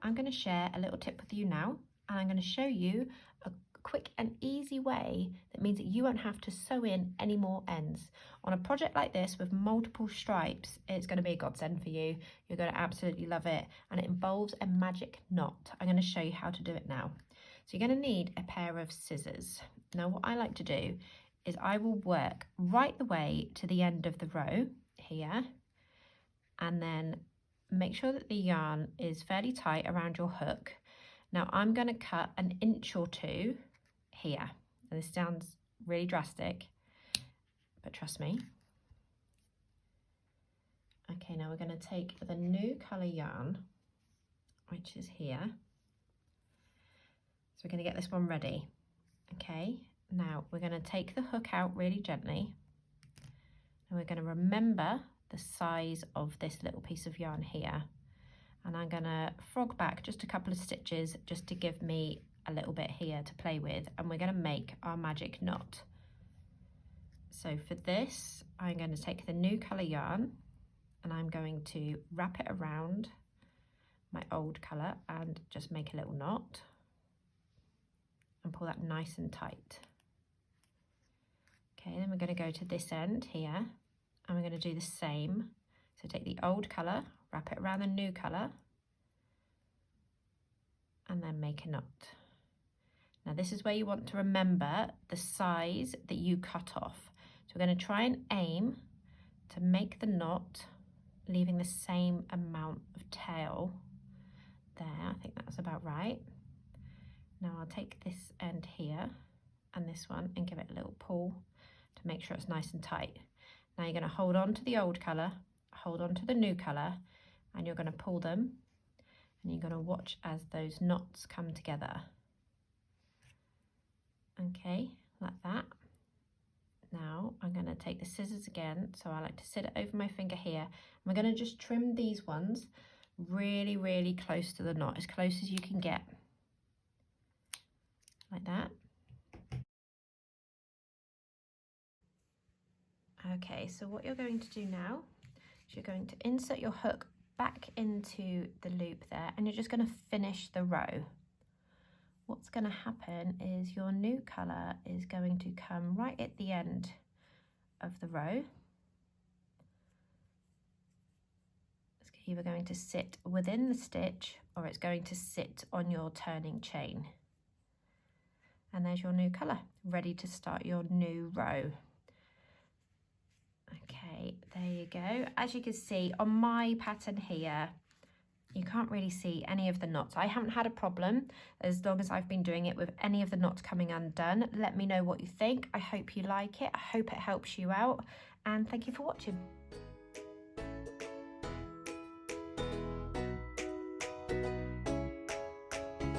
I'm going to share a little tip with you now, and I'm going to show you a quick and easy way that means that you won't have to sew in any more ends. On a project like this with multiple stripes, it's going to be a godsend for you. You're going to absolutely love it, and it involves a magic knot. I'm going to show you how to do it now. So you're going to need a pair of scissors. Now what I like to do is I will work right the way to the end of the row here, and then make sure that the yarn is fairly tight around your hook. Now I'm going to cut 1 inch or 2 here. And this sounds really drastic, but trust me. Okay, now we're going to take the new colour yarn, which is here. So we're going to get this one ready. Okay, now we're going to take the hook out really gently, and we're going to remember the size of this little piece of yarn here. And I'm going to frog back just a couple of stitches just to give me a little bit here to play with, and we're going to make our magic knot. So for this, I'm going to take the new colour yarn and I'm going to wrap it around my old colour and just make a little knot and pull that nice and tight. Okay, then we're going to go to this end here and we're going to do the same. So take the old colour, wrap it around the new colour, and then make a knot. Now this is where you want to remember the size that you cut off. So we're going to try and aim to make the knot leaving the same amount of tail there. I think that's about right. Now I'll take this end here and this one and give it a little pull to make sure it's nice and tight. Now you're going to hold on to the old colour, hold on to the new colour, and you're going to pull them, and you're going to watch as those knots come together. Okay, like that. Now I'm going to take the scissors again, so I like to sit it over my finger here. We're going to just trim these ones really, really close to the knot, as close as you can get, like that. Okay, so what you're going to do now is you're going to insert your hook back into the loop there, and you're just going to finish the row. What's going to happen is your new colour is going to come right at the end of the row. It's either going to sit within the stitch or it's going to sit on your turning chain. And there's your new colour, ready to start your new row. Okay, there you go. As you can see on my pattern here, you can't really see any of the knots. I haven't had a problem as long as I've been doing it with any of the knots coming undone. Let me know what you think. I hope you like it. I hope it helps you out, and thank you for watching.